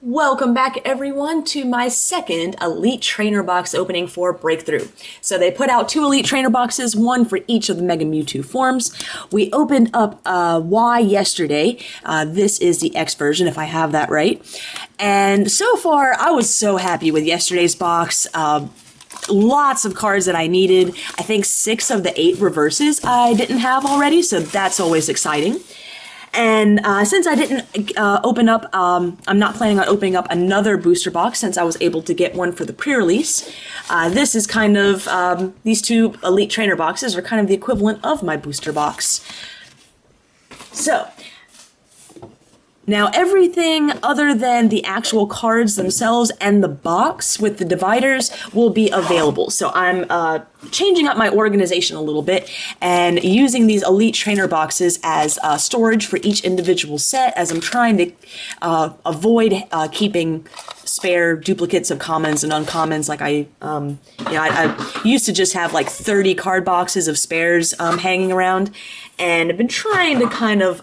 Welcome back everyone to my second Elite Trainer box opening for Breakthrough. So they put out two Elite Trainer boxes, one for each of the Mega Mewtwo forms. We opened up Y yesterday. This is the X version if I have that right. And so far I was so happy with yesterday's box. Lots of cards that I needed. I think 6 of the 8 reverses I didn't have already, so that's always exciting. And since I didn't open up, I'm not planning on opening up another booster box since I was able to get one for the pre-release. This is kind of, these two Elite Trainer boxes are kind of the equivalent of my booster box. So, now everything other than the actual cards themselves and the box with the dividers will be available. So I'm changing up my organization a little bit and using these Elite Trainer boxes as storage for each individual set, as I'm trying to avoid keeping spare duplicates of commons and uncommons. Like I used to just have like 30 card boxes of spares hanging around, and I've been trying to kind of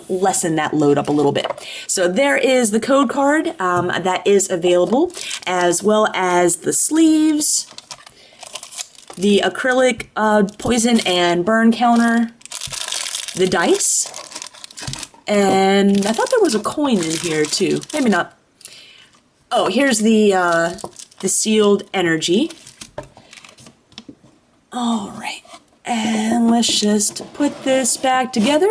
lessen that load up a little bit. So there is the code card that is available, as well as the sleeves, the acrylic poison and burn counter, the dice, and I thought there was a coin in here too. Maybe not. Oh, here's the sealed energy. All right, and let's just put this back together,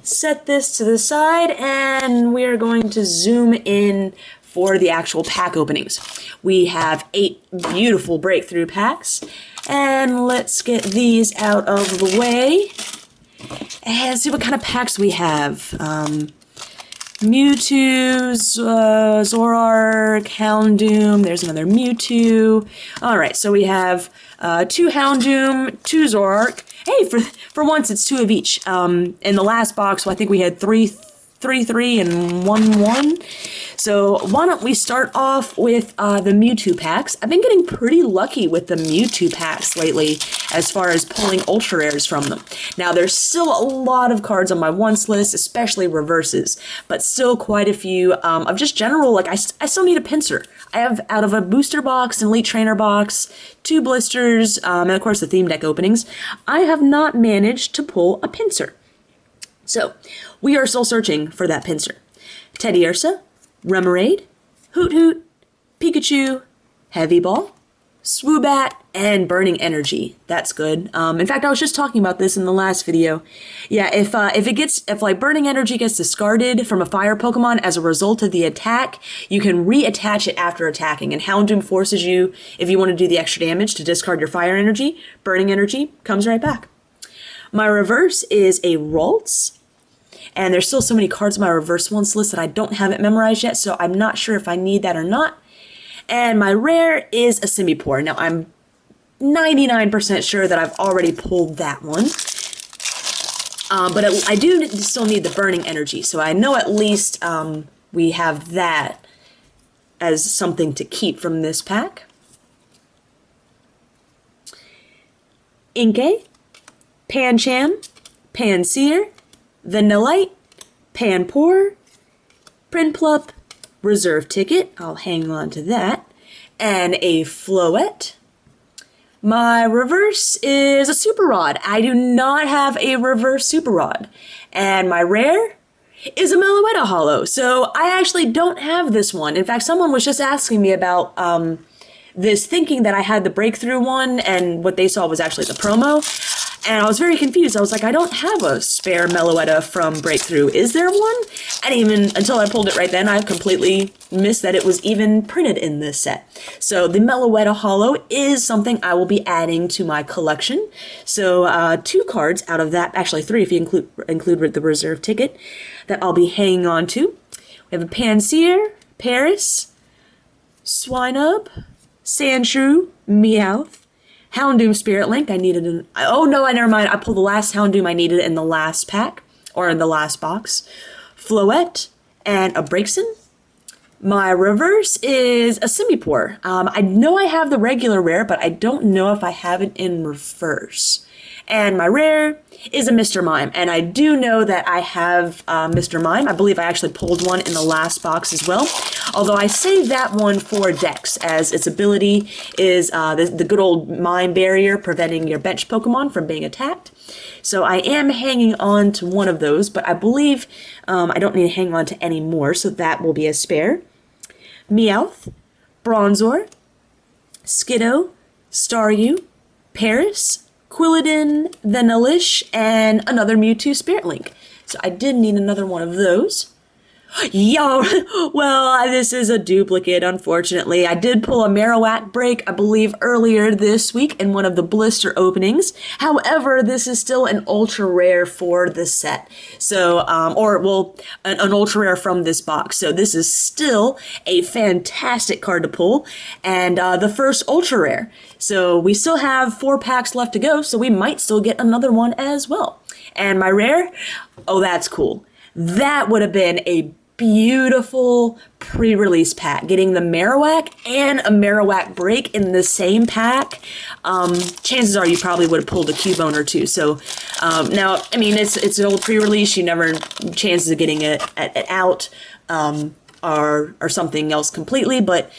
set this to the side, and we are going to zoom in for the actual pack openings. We have 8 beautiful breakthrough packs, and let's get these out of the way and see what kind of packs we have. Mewtwo, Zoroark, Houndoom, there's another Mewtwo. Alright, so we have 2 Houndoom, 2 Zoroark. Hey, for once it's 2 of each. In the last box, well, I think we had 3, and 1. So why don't we start off with the Mewtwo packs. I've been getting pretty lucky with the Mewtwo packs lately as far as pulling ultra rares from them. Now there's still a lot of cards on my once list, especially reverses, but still quite a few of just general, like I still need a pincer. I have, out of a booster box, an Elite Trainer box, 2 blisters, and of course the theme deck openings, I have not managed to pull a pincer. So, we are still searching for that pincer. Teddiursa, Remoraid, Hoot Hoot, Pikachu, Heavy Ball, Swoobat, and Burning Energy. That's good. In fact, I was just talking about this in the last video. Yeah, if like Burning Energy gets discarded from a fire Pokemon as a result of the attack, you can reattach it after attacking, and Houndoom forces you, if you want to do the extra damage, to discard your fire energy. Burning Energy comes right back. My reverse is a Ralts, and there's still so many cards on my reverse ones list that I don't have it memorized yet, so I'm not sure if I need that or not. And my rare is a Simipour. Now I'm 99% sure that I've already pulled that one, but I do still need the Burning Energy, so I know at least we have that as something to keep from this pack. Inkay, Pancham, Pansear, Vanillite, Panpour, Prinplup, Reserve Ticket, I'll hang on to that, and a Floette. My reverse is a Super Rod. I do not have a reverse Super Rod. And my rare is a Meloetta Holo. So I actually don't have this one. In fact, someone was just asking me about this, thinking that I had the Breakthrough one, and what they saw was actually the promo. And I was very confused. I was like, I don't have a spare Meloetta from Breakthrough. Is there one? And even until I pulled it right then, I completely missed that it was even printed in this set. So the Meloetta Holo is something I will be adding to my collection. So 2 cards out of that, actually 3 if you include the Reserve Ticket, that I'll be hanging on to. We have a Pansear, Paris, Swinub, Sandshrew, Meowth, Houndoom Spirit Link. I needed an... Oh no, never mind. I pulled the last Houndoom I needed in the last pack, or in the last box. Floette, and a Braixen. My reverse is a Simipour. I know I have the regular rare, but I don't know if I have it in reverse. And my rare is a Mr. Mime. And I do know that I have Mr. Mime. I believe I actually pulled one in the last box as well. Although I saved that one for Dex, as its ability is the good old Mime Barrier, preventing your bench Pokemon from being attacked. So I am hanging on to one of those, but I believe I don't need to hang on to any more, so that will be a spare. Meowth, Bronzor, Skiddo, Staryu, Paris, Quilladin, Vanillish, and another Mewtwo Spirit Link. So I did need another one of those. Yo, well, this is a duplicate, unfortunately. I did pull a Marowak break, I believe, earlier this week in one of the blister openings. However, this is still an ultra rare for the set. So, an ultra rare from this box. So this is still a fantastic card to pull, and the first ultra rare. So we still have 4 packs left to go, so we might still get another one as well. And my rare, oh, that's cool. That would have been a beautiful pre-release pack. Getting the Marowak and a Marowak break in the same pack, chances are you probably would have pulled a Cubone or two. So now, I mean, it's an old pre-release. You never chances of getting it out or something else completely, but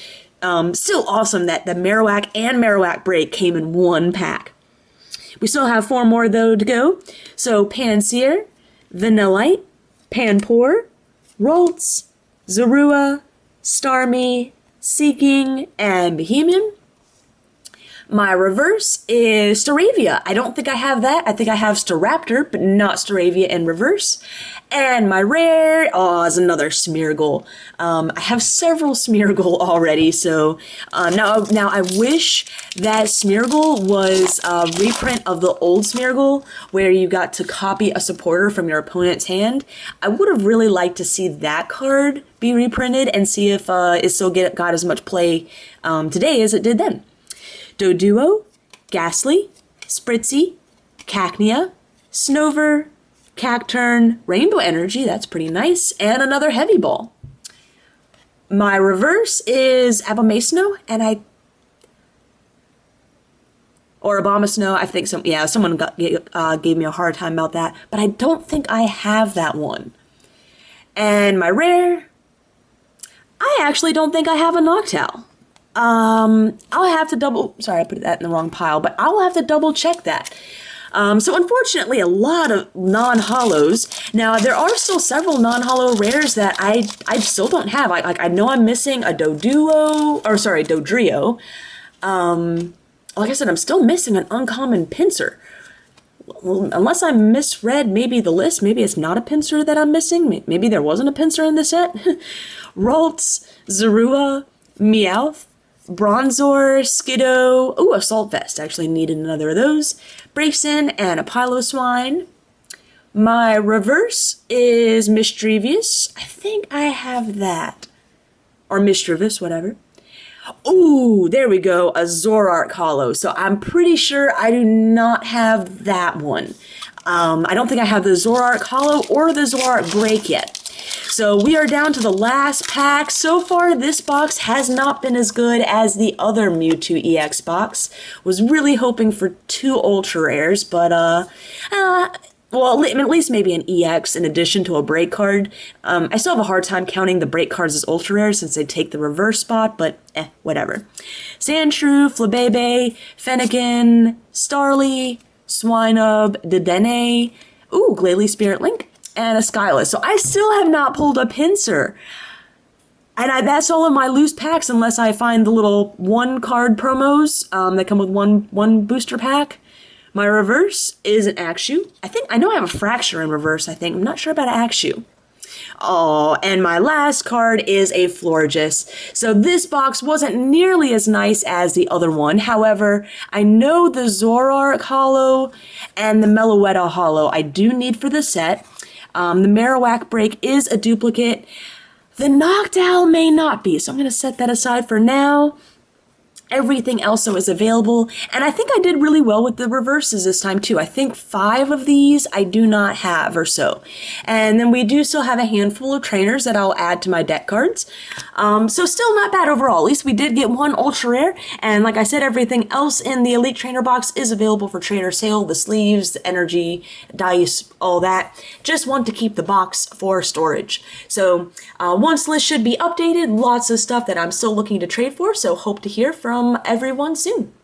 still awesome that the Marowak and Marowak break came in one pack. We still have 4 more though to go. So Pansear, Vanillite, Panpour, Ralts, Zorua, Starmie, Seeking, and Behemoth. My reverse is Staravia. I don't think I have that. I think I have Staraptor, but not Staravia in reverse. And my rare, is another Smeargle. I have several Smeargle already, so now I wish that Smeargle was a reprint of the old Smeargle, where you got to copy a supporter from your opponent's hand. I would have really liked to see that card be reprinted and see if it still got as much play today as it did then. Doduo, Ghastly, Spritzee, Cacnea, Snover, Cacturn, Rainbow Energy, that's pretty nice, and another Heavy Ball. My reverse is Abomasnow, and or Abomasnow, I think someone gave me a hard time about that, but I don't think I have that one. And my rare, I actually don't think I have a Noctowl. I'll have to sorry, I put that in the wrong pile, but I'll have to double check that. So unfortunately, a lot of non-holos. Now, there are still several non-holo rares that I still don't have. I know I'm missing a Dodrio. Like I said, I'm still missing an uncommon Pinsir. Well, unless I misread maybe the list, maybe it's not a Pinsir that I'm missing. Maybe there wasn't a Pinsir in the set. Ralts, Zorua, Meowth, Bronzor, Skiddo, Assault Vest, actually needed another of those, Braixen, and a Piloswine. My reverse is Mischievous. I think I have that. Or Mischievous, whatever. Ooh, there we go, a Zoroark Holo. So I'm pretty sure I do not have that one. I don't think I have the Zoroark Holo or the Zoroark Break yet. So we are down to the last pack. So far, this box has not been as good as the other Mewtwo EX box. Was really hoping for 2 ultra rares, but well, at least maybe an EX in addition to a break card. I still have a hard time counting the break cards as ultra rares since they take the reverse spot, but whatever. Sandshrew, Flabebe, Fennekin, Starly, Swinub, Dedenne, Glalie Spirit Link, and a Skyless. So I still have not pulled a Pinsir. And that's all of my loose packs unless I find the little 1-card promos that come with one booster pack. My reverse is an Axew. I know I have a Fracture in reverse, I think. I'm not sure about an Axew. Oh, and my last card is a Florges. So this box wasn't nearly as nice as the other one. However, I know the Zoroark Holo and the Meloetta Holo I do need for the set. The Marowak break is a duplicate. The Noctowl may not be, so I'm going to set that aside for now. Everything else though is available, and I think I did really well with the reverses this time too. I think 5 of these I do not have or so. And then we do still have a handful of trainers that I'll add to my deck cards. So still not bad overall. At least we did get one ultra rare, and like I said, everything else in the Elite Trainer box is available for trainer sale. The sleeves, the energy, dice, all that. Just want to keep the box for storage. So once list should be updated, lots of stuff that I'm still looking to trade for, so hope to hear from everyone soon.